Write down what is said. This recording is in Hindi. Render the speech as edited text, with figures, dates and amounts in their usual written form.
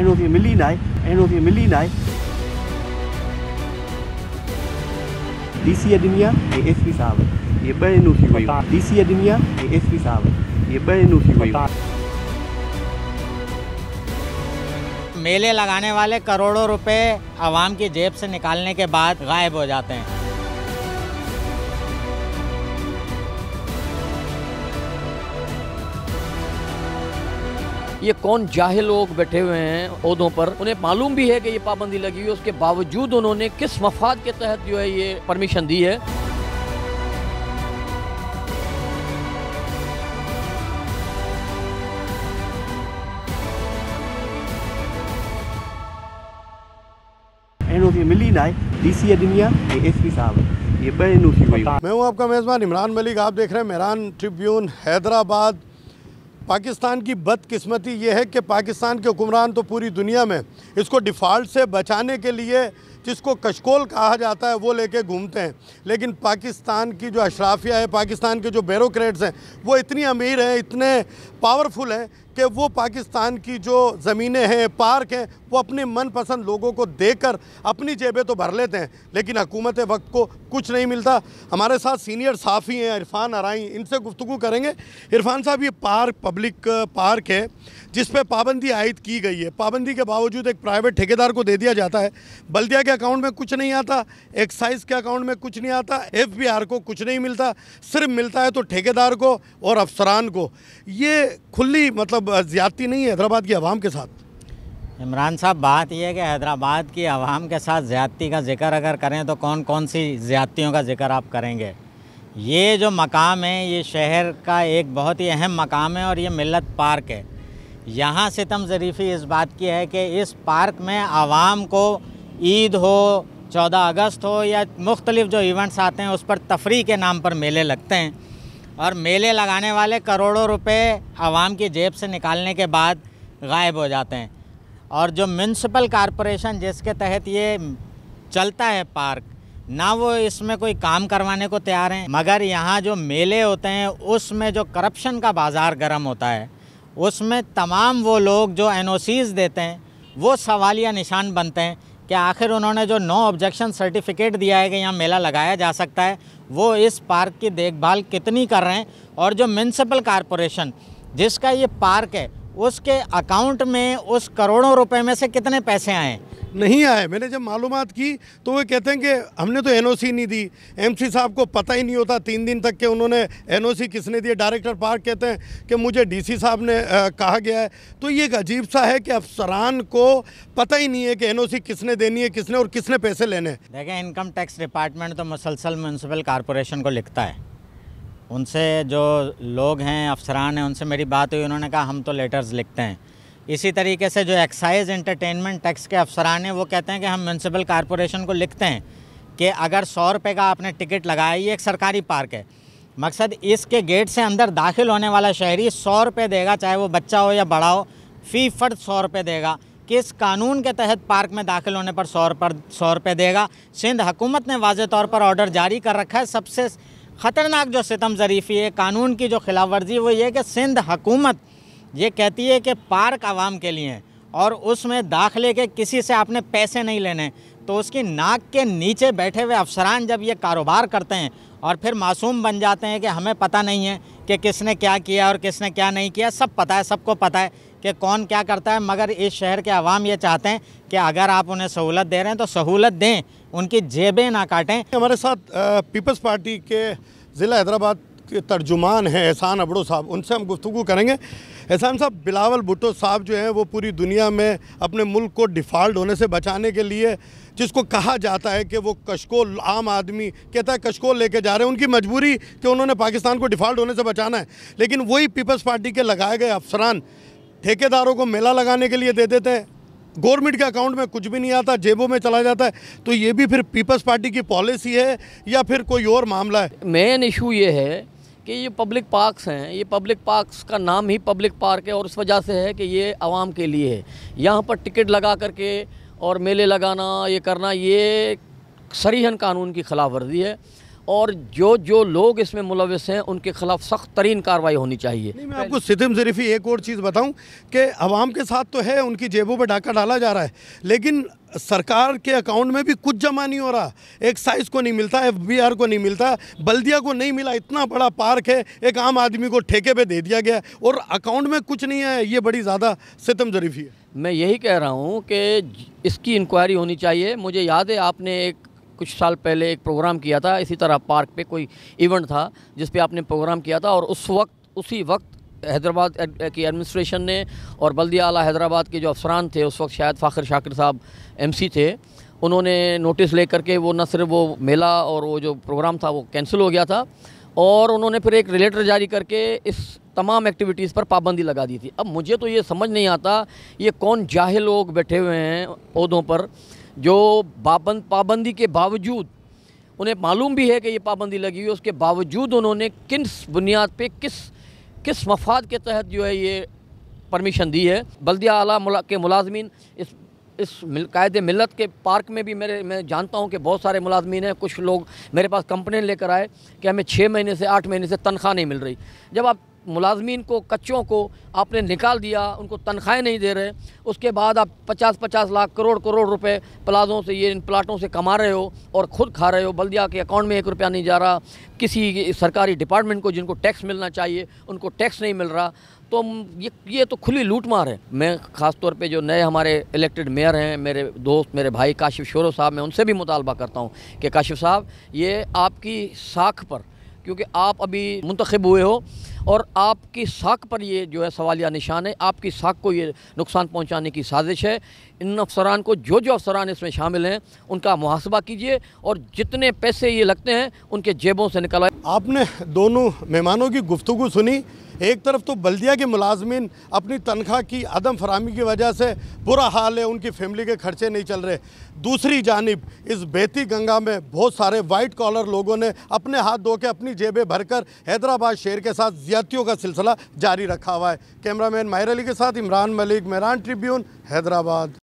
NOC मिली ना DC अदमिया ASP साहब ये ब NOC हुई DC अदमिया ASP साहब ये ब NOC हुई। मेले लगाने वाले करोड़ों रुपए आवाम की जेब से निकालने के बाद गायब हो जाते हैं। ये कौन जाहिल लोग बैठे हुए हैं ओहदों पर, उन्हें मालूम भी है कि ये पाबंदी लगी हुई है, उसके बावजूद उन्होंने किस मफाद के तहत जो है ये परमिशन दी है। NOC मिली ना DC अदमिया ASP साहब ये ब NOC हुई। मैं हूं आपका मेज़बान इमरान मलिक, आप देख रहे हैं मेहरान ट्रिब्यून हैदराबाद। पाकिस्तान की बदकिस्मती ये है कि पाकिस्तान के हुक्मरान तो पूरी दुनिया में इसको डिफ़ॉल्ट से बचाने के लिए जिसको कशकोल कहा जाता है वो लेके घूमते हैं, लेकिन पाकिस्तान की जो अशराफिया है, पाकिस्तान के जो ब्यूरोक्रेट्स हैं वो इतनी अमीर हैं, इतने पावरफुल हैं कि वो पाकिस्तान की जो ज़मीनें हैं, पार्क हैं, वो अपने मनपसंद लोगों को देकर अपनी जेबें तो भर लेते हैं, लेकिन हुकूमत वक्त को कुछ नहीं मिलता। हमारे साथ सीनियर साफ़ी हैं इरफान अराई, इनसे गुफ्तगू करेंगे। इरफान साहब, ये पार्क पब्लिक पार्क है जिस पे पाबंदी आयद की गई है, पाबंदी के बावजूद एक प्राइवेट ठेकेदार को दे दिया जाता है, बल्दिया के अकाउंट में कुछ नहीं आता, एक्साइज के अकाउंट में कुछ नहीं आता, FBR को कुछ नहीं मिलता, सिर्फ मिलता है तो ठेकेदार को और अफसरान को। ये खुली मतलब ज़्यादती नहीं है हैदराबाद की आवाम के साथ? इमरान साहब, बात यह है कि हैदराबाद की आवाम के साथ ज़्यादती का जिक्र अगर करें तो कौन कौन सी ज़्यादतियों का जिक्र आप करेंगे। ये जो मकाम है ये शहर का एक बहुत ही अहम मकाम है और ये मिल्लत पार्क है। यहाँ सितम ज़रीफ़ी इस बात की है कि इस पार्क में आवाम को ईद हो, 14 अगस्त हो या मुख्तलिफ़ जो इवेंट्स आते हैं उस पर तफरीह के नाम पर मेले लगते हैं और मेले लगाने वाले करोड़ों रुपए आवाम की जेब से निकालने के बाद गायब हो जाते हैं। और जो म्यूनसिपल कॉरपोरेशन जिसके तहत ये चलता है पार्क, ना वो इसमें कोई काम करवाने को तैयार हैं, मगर यहाँ जो मेले होते हैं उसमें जो करप्शन का बाज़ार गर्म होता है उसमें तमाम वो लोग जो NOCs देते हैं वो सवालिया निशान बनते हैं कि आखिर उन्होंने जो नो ऑब्जेक्शन सर्टिफिकेट दिया है कि यहाँ मेला लगाया जा सकता है वो इस पार्क की देखभाल कितनी कर रहे हैं। और जो म्यूनसिपल कॉरपोरेशन जिसका ये पार्क है उसके अकाउंट में उस करोड़ों रुपए में से कितने पैसे आए? नहीं आए। मैंने जब मालूमात की तो वो कहते हैं कि हमने तो NOC नहीं दी, MC साहब को पता ही नहीं होता 3 दिन तक के उन्होंने NOC किसने दिए। डायरेक्टर पार्क कहते हैं कि मुझे DC साहब ने कहा गया है। तो ये एक अजीब सा है कि अफसरान को पता ही नहीं है कि NOC किसने देनी है, किसने और किसने पैसे लेने हैं। देखें, इनकम टैक्स डिपार्टमेंट तो मुसलसल म्यूनसिपल कॉरपोरेशन को लिखता है, उनसे जो लोग हैं अफसरान हैं उनसे मेरी बात हुई, उन्होंने कहा हम तो लेटर्स लिखते हैं। इसी तरीके से जो एक्साइज एंटरटेनमेंट टैक्स के अफसरान हैं वो कहते हैं कि हम म्यूनसिपल कॉरपोरेशन को लिखते हैं कि अगर 100 रुपये का आपने टिकट लगाया, ये एक सरकारी पार्क है, मकसद इसके गेट से अंदर दाखिल होने वाला शहरी 100 रुपये देगा, चाहे वो बच्चा हो या बड़ा हो, फ़ी फ़र्द 100 रुपये देगा। किस कानून के तहत पार्क में दाखिल होने पर 100 रुपये देगा? सिंध हुकूमत ने वाज़े तौर पर ऑर्डर जारी कर रखा है। सबसे ख़तरनाक जो सितम ज़रीफ़ी है, कानून की जो खिलाफ वर्जी, वो ये कि सिंध हुकूमत ये कहती है कि पार्क आवाम के लिए है और उसमें दाखिले के किसी से आपने पैसे नहीं लेने। तो उसकी नाक के नीचे बैठे हुए अफसरान जब ये कारोबार करते हैं और फिर मासूम बन जाते हैं कि हमें पता नहीं है कि किसने क्या किया और किसने क्या नहीं किया, सब पता है, सबको पता है कि कौन क्या करता है, मगर इस शहर के अवाम ये चाहते हैं कि अगर आप उन्हें सहूलत दे रहे हैं तो सहूलत दें, उनकी जेबें ना काटें। हमारे साथ पीपल्स पार्टी के ज़िला हैदराबाद के तर्जुमान हैं एहसान अबड़ो साहब, उनसे हम गुफ्तगू करेंगे। एहसान साहब, बिलावल भुट्टो साहब जो हैं वो पूरी दुनिया में अपने मुल्क को डिफ़ॉल्ट होने से बचाने के लिए, जिसको कहा जाता है कि वो कशकोल, आम आदमी कहता है कशकोल लेके जा रहे हैं, उनकी मजबूरी कि उन्होंने पाकिस्तान को डिफ़ॉल्ट होने से बचाना है, लेकिन वही पीपल्स पार्टी के लगाए गए अफसरान ठेकेदारों को मेला लगाने के लिए दे देते हैं, गवर्नमेंट के अकाउंट में कुछ भी नहीं आता, जेबों में चला जाता है। तो ये भी फिर पीपल्स पार्टी की पॉलिसी है या फिर कोई और मामला है? मेन इशू ये है कि ये पब्लिक पार्क्स हैं, ये पब्लिक पार्क्स का नाम ही पब्लिक पार्क है और इस वजह से है कि ये आवाम के लिए है। यहाँ पर टिकट लगा करके और मेले लगाना, ये करना, ये सरीहन कानून की खिलाफ वर्जी है और जो लोग इसमें मुलविस हैं उनके खिलाफ सख्त तरीन कार्रवाई होनी चाहिए। नहीं, मैं आपको सितम ज़रीफ़ी एक और चीज़ बताऊं कि अवाम के साथ तो है, उनकी जेबों पर डाका डाला जा रहा है, लेकिन सरकार के अकाउंट में भी कुछ जमा नहीं हो रहा। एक्साइज को नहीं मिलता, FBR को नहीं मिलता, बल्दिया को नहीं मिला। इतना बड़ा पार्क है, एक आम आदमी को ठेके पे दे दिया गया और अकाउंट में कुछ नहीं है। ये बड़ी ज़्यादा सितम ज़रीफ़ी है। मैं यही कह रहा हूँ कि इसकी इंक्वायरी होनी चाहिए। मुझे याद है आपने कुछ साल पहले एक प्रोग्राम किया था, इसी तरह पार्क पे कोई इवेंट था जिस पे आपने प्रोग्राम किया था, और उसी वक्त हैदराबाद की एडमिनिस्ट्रेशन ने और बल्दिया आला हैदराबाद के जो अफसरान थे, उस वक्त शायद फ़ाखिर शाकिर साहब MC थे, उन्होंने नोटिस ले करके वो न सिर्फ वो मेला और वो जो प्रोग्राम था वो कैंसिल हो गया था, और उन्होंने फिर एक लेटर जारी करके इस तमाम एक्टिविटीज़ पर पाबंदी लगा दी थी। अब मुझे तो ये समझ नहीं आता ये कौन जाहिल लोग बैठे हुए हैं ओहदों पर जो पाबंदी के बावजूद, उन्हें मालूम भी है कि ये पाबंदी लगी हुई है, उसके बावजूद उन्होंने किस बुनियाद पे किस मफाद के तहत जो है ये परमिशन दी है। बल्दिया आला के मुलाजमीन इस कायदे मिलत के पार्क में भी मैं जानता हूँ कि बहुत सारे मुलाजमीन हैं। कुछ लोग मेरे पास कंप्लेन लेकर आए कि हमें 6 महीने से 8 महीने से तनख्वाह नहीं मिल रही। जब आप मुलाजमीन को, कच्चों को आपने निकाल दिया, उनको तनख्वाहें नहीं दे रहे, उसके बाद आप 50-50 लाख करोड़ रुपए प्लाजों से, ये इन प्लाटों से कमा रहे हो और ख़ुद खा रहे हो। बल्दिया के अकाउंट में 1 रुपया नहीं जा रहा। किसी सरकारी डिपार्टमेंट को जिनको टैक्स मिलना चाहिए उनको टैक्स नहीं मिल रहा। तो ये तो खुली लूटमार है। मैं ख़ास तौर पे जो नए हमारे इलेक्टेड मेयर हैं, मेरे दोस्त, मेरे भाई काशिफ शोरो साहब, मैं उनसे भी मुतालबा करता हूँ कि काशिफ साहब, ये आपकी साख पर, क्योंकि आप अभी मुंतखब हुए हो और आपकी साख पर ये जो है सवालिया निशान है, आपकी साख को ये नुकसान पहुंचाने की साजिश है। इन अफसरान को, जो अफसरान इसमें शामिल हैं, उनका मुहासबा कीजिए और जितने पैसे ये लगते हैं उनके जेबों से निकलवाए। आपने दोनों मेहमानों की गुफ्तगू सुनी। एक तरफ तो बल्दिया के मुलाजमीन अपनी तनख्वाह की अदम फराहमी की वजह से बुरा हाल है, उनकी फैमिली के खर्चे नहीं चल रहे। दूसरी जानिब इस बेती गंगा में बहुत सारे वाइट कॉलर लोगों ने अपने हाथ धो के अपनी जेबें भरकर हैदराबाद शहर के साथ ज्यादतियों का सिलसिला जारी रखा हुआ है। कैमरामैन माहिर अली के साथ इमरान मलिक, मेरान ट्रिब्यून, हैदराबाद।